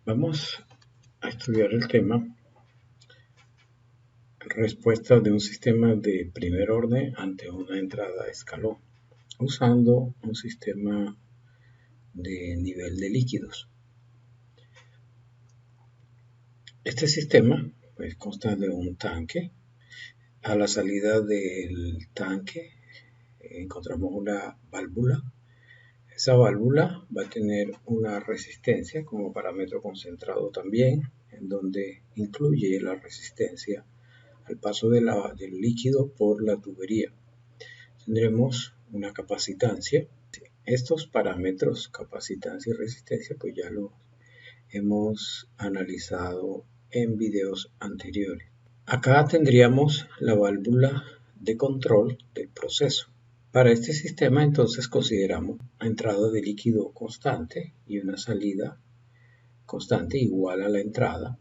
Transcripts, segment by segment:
Vamos a estudiar el tema respuesta de un sistema de primer orden ante una entrada a escalón, usando un sistema de nivel de líquidos. Este sistema consta de un tanque. A la salida del tanque encontramos una válvula. Esa válvula va a tener una resistencia como parámetro concentrado también, en donde incluye la resistencia al paso del líquido por la tubería. Tendremos una capacitancia. Estos parámetros, capacitancia y resistencia, pues ya los hemos analizado en videos anteriores. Acá tendríamos la válvula de control del proceso. Para este sistema entonces consideramos una entrada de líquido constante y una salida constante igual a la entrada.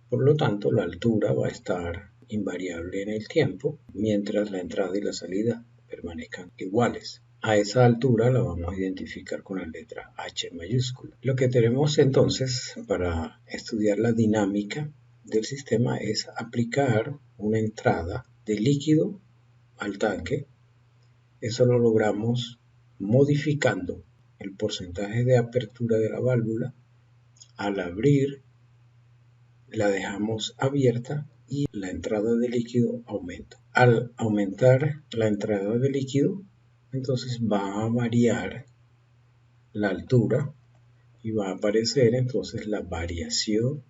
Por lo tanto, la altura va a estar invariable en el tiempo mientras la entrada y la salida permanezcan iguales. A esa altura la vamos a identificar con la letra H mayúscula. Lo que tenemos entonces para estudiar la dinámica del sistema es aplicar una entrada de líquido al tanque. Eso lo logramos modificando el porcentaje de apertura de la válvula. Al abrir la dejamos abierta y la entrada de líquido aumenta. Al aumentar la entrada de líquido, entonces va a variar la altura y va a aparecer entonces la variación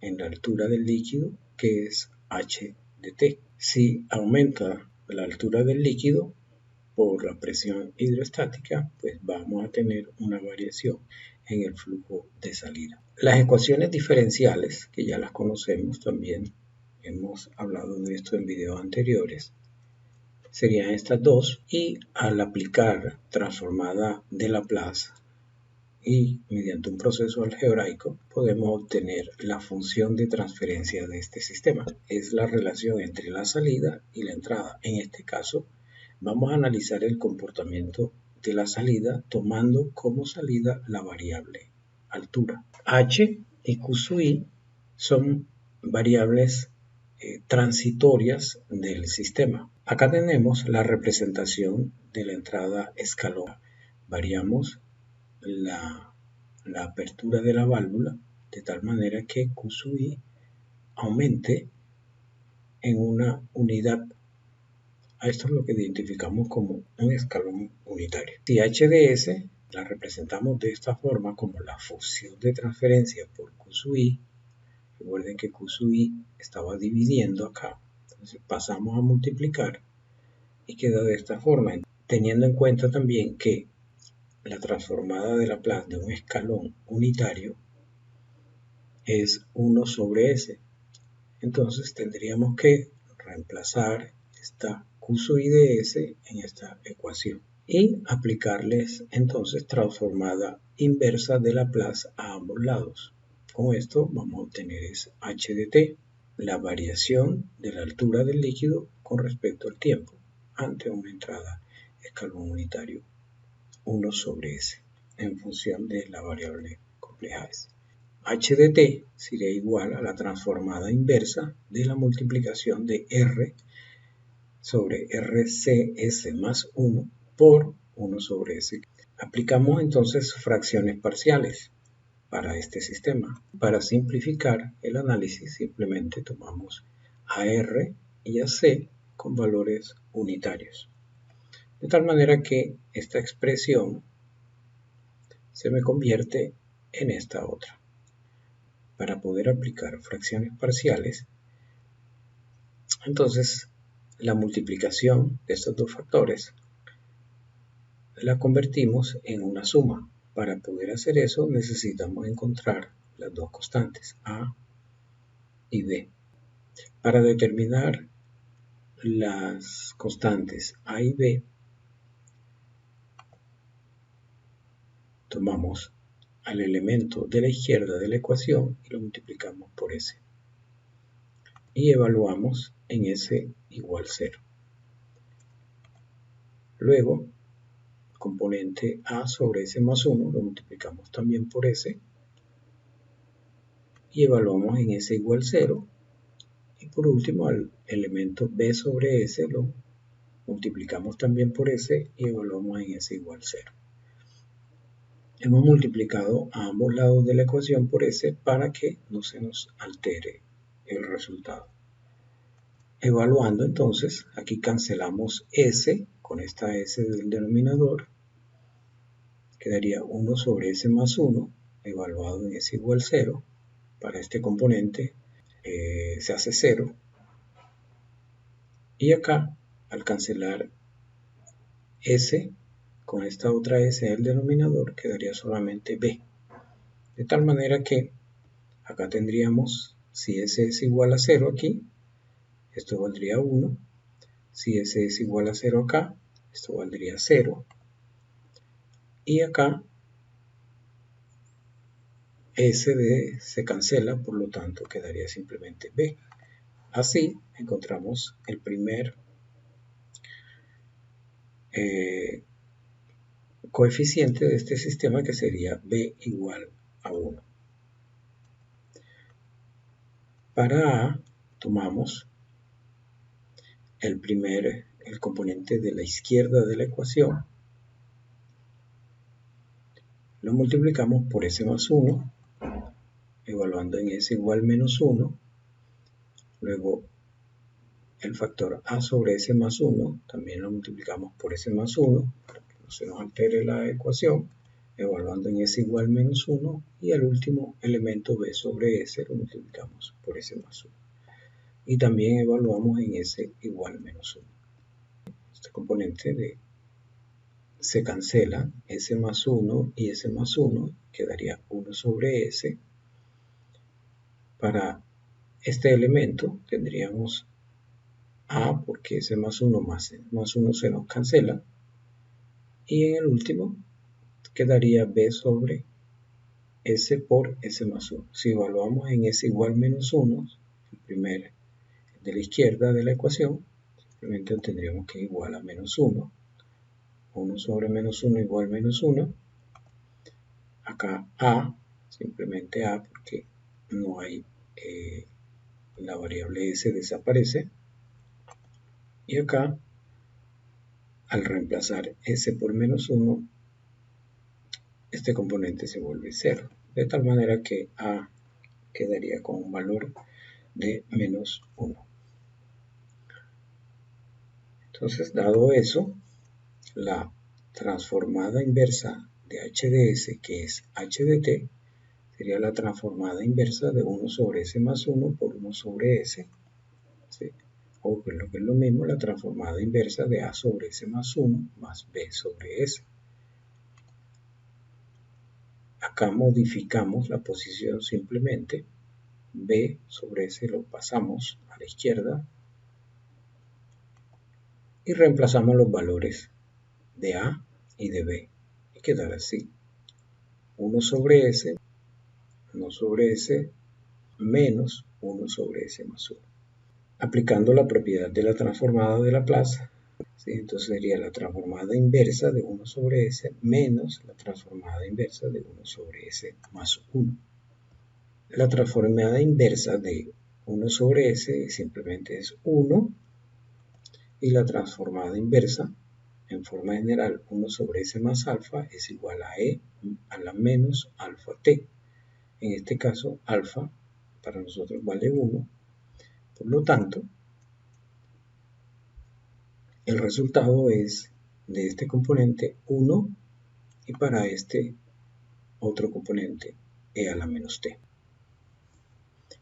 en la altura del líquido, que es H de T. Si aumenta la altura del líquido por la presión hidroestática, pues vamos a tener una variación en el flujo de salida. Las ecuaciones diferenciales, que ya las conocemos también, hemos hablado de esto en videos anteriores, serían estas dos, y al aplicar transformada de Laplace y mediante un proceso algebraico podemos obtener la función de transferencia de este sistema. Es la relación entre la salida y la entrada. En este caso vamos a analizar el comportamiento de la salida tomando como salida la variable altura. H y Q sub I son variables transitorias del sistema. Acá tenemos la representación de la entrada escalón. Variamos la apertura de la válvula de tal manera que Q sub I aumente en una unidad. A esto es lo que identificamos como un escalón unitario. Si HDS la representamos de esta forma como la función de transferencia por Q sub I, recuerden que Q sub I estaba dividiendo acá, entonces pasamos a multiplicar y queda de esta forma, teniendo en cuenta también que la transformada de Laplace de un escalón unitario es 1 sobre S. Entonces tendríamos que reemplazar esta Q sub I de S en esta ecuación y aplicarles entonces transformada inversa de Laplace a ambos lados. Con esto vamos a obtener es H de T, la variación de la altura del líquido con respecto al tiempo ante una entrada escalón unitario 1 sobre S en función de la variable compleja S. H de T sería igual a la transformada inversa de la multiplicación de R sobre RCS más 1 por 1 sobre S. Aplicamos entonces fracciones parciales para este sistema. Para simplificar el análisis simplemente tomamos a R y a C con valores unitarios. De tal manera que esta expresión se me convierte en esta otra. Para poder aplicar fracciones parciales, entonces la multiplicación de estos dos factores la convertimos en una suma. Para poder hacer eso necesitamos encontrar las dos constantes A y B. Para determinar las constantes A y B, tomamos al elemento de la izquierda de la ecuación y lo multiplicamos por S. Y evaluamos en S igual 0. Luego, componente A sobre S más 1 lo multiplicamos también por S y evaluamos en S igual 0. Y por último, al elemento B sobre S lo multiplicamos también por S y evaluamos en S igual 0. Hemos multiplicado a ambos lados de la ecuación por S para que no se nos altere el resultado. Evaluando entonces, aquí cancelamos S con esta S del denominador. Quedaría 1 sobre S más 1, evaluado en S igual 0. Para este componente se hace 0. Y acá, al cancelar S con esta otra S del denominador, quedaría solamente B. De tal manera que acá tendríamos, si S es igual a 0 aquí, esto valdría 1. Si S es igual a 0 acá, esto valdría 0. Y acá S se cancela, por lo tanto quedaría simplemente B. Así encontramos el primer coeficiente de este sistema, que sería B igual a 1. Para A tomamos el componente de la izquierda de la ecuación, lo multiplicamos por S más 1, evaluando en S igual menos 1, luego el factor A sobre S más 1, también lo multiplicamos por S más 1, para que no se nos altere la ecuación, evaluando en S igual menos 1, y el último elemento B sobre S lo multiplicamos por S más 1. Y también evaluamos en S igual menos 1. Este componente se cancela, S más 1 y S más 1, quedaría 1 sobre S. Para este elemento tendríamos A, porque S más 1 más 1 se nos cancela, y en el último quedaría B sobre S por S más 1. Si evaluamos en S igual menos 1, el primer de la izquierda de la ecuación, simplemente tendríamos que igual a menos 1. 1 sobre menos 1 igual menos 1. Acá A, simplemente A, porque no hay, la variable S desaparece. Y acá, al reemplazar S por menos 1, este componente se vuelve 0. De tal manera que A quedaría con un valor de menos 1. Entonces, dado eso, la transformada inversa de h de s, que es h de t, sería la transformada inversa de 1 sobre s más 1 por 1 sobre s, ¿sí? O lo que es lo mismo, la transformada inversa de a sobre s más 1 más b sobre s. Acá modificamos la posición simplemente, b sobre s lo pasamos a la izquierda y reemplazamos los valores de a y de b, y quedará así: 1 sobre s menos 1 sobre s más 1. Aplicando la propiedad de la transformada de Laplace, ¿sí? Entonces sería la transformada inversa de 1 sobre s menos la transformada inversa de 1 sobre s más 1. La transformada inversa de 1 sobre s simplemente es 1, y la transformada inversa, en forma general, 1 sobre s más alfa es igual a e a la menos alfa t. En este caso, alfa para nosotros vale 1. Por lo tanto, el resultado es de este componente 1, y para este otro componente e a la menos t.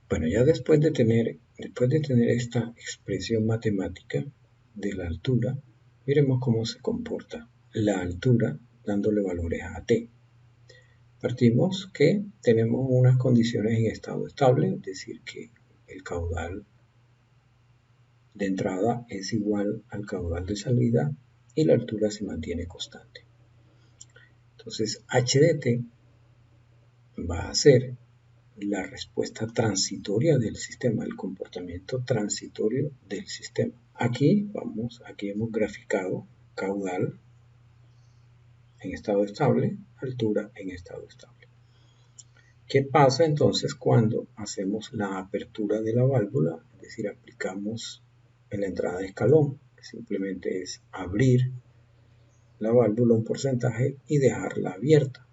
Bueno, ya después de tener esta expresión matemática de la altura, miremos cómo se comporta la altura dándole valores a t. Partimos que tenemos unas condiciones en estado estable, es decir, que el caudal de entrada es igual al caudal de salida y la altura se mantiene constante. Entonces, h de t va a ser la respuesta transitoria del sistema, el comportamiento transitorio del sistema. Aquí hemos graficado caudal en estado estable, altura en estado estable. ¿Qué pasa entonces cuando hacemos la apertura de la válvula? Es decir, aplicamos en la entrada de escalón, que simplemente es abrir la válvula un porcentaje y dejarla abierta.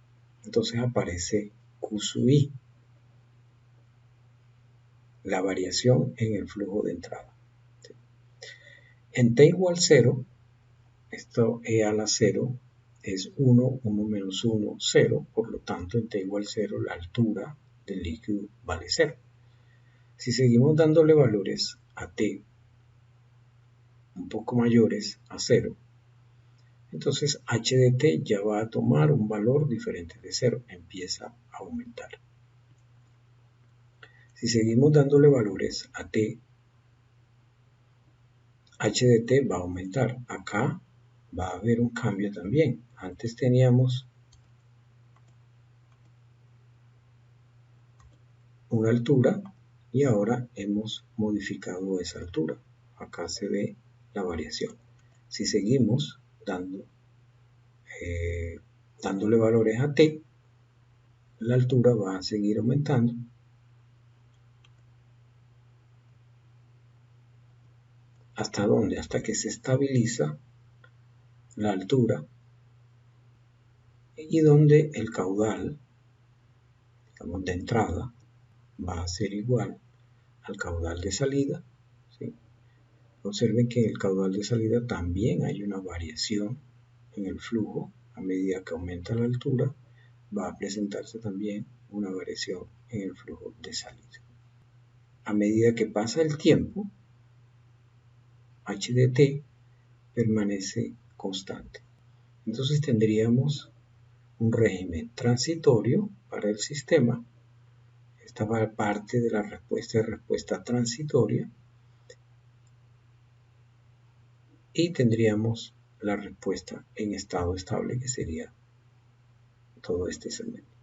Entonces aparece Q sub I, la variación en el flujo de entrada. En t igual 0, esto E a la 0 es 1, 1 menos 1, 0, por lo tanto en t igual 0 la altura del líquido vale 0. Si seguimos dándole valores a t un poco mayores a 0, entonces h de t ya va a tomar un valor diferente de 0, empieza a aumentar. Si seguimos dándole valores a t, h de t va a aumentar. Acá va a haber un cambio también. Antes teníamos una altura y ahora hemos modificado esa altura. Acá se ve la variación. Si seguimos dándole valores a t, la altura va a seguir aumentando ¿hasta dónde? Hasta que se estabiliza la altura y donde el caudal, digamos, de entrada va a ser igual al caudal de salida, ¿sí? Observen que en el caudal de salida también hay una variación en el flujo. A medida que aumenta la altura, va a presentarse también una variación en el flujo de salida. A medida que pasa el tiempo, h de t permanece constante. Entonces tendríamos un régimen transitorio para el sistema. Esta va parte de la respuesta transitoria. Y tendríamos la respuesta en estado estable, que sería todo este segmento.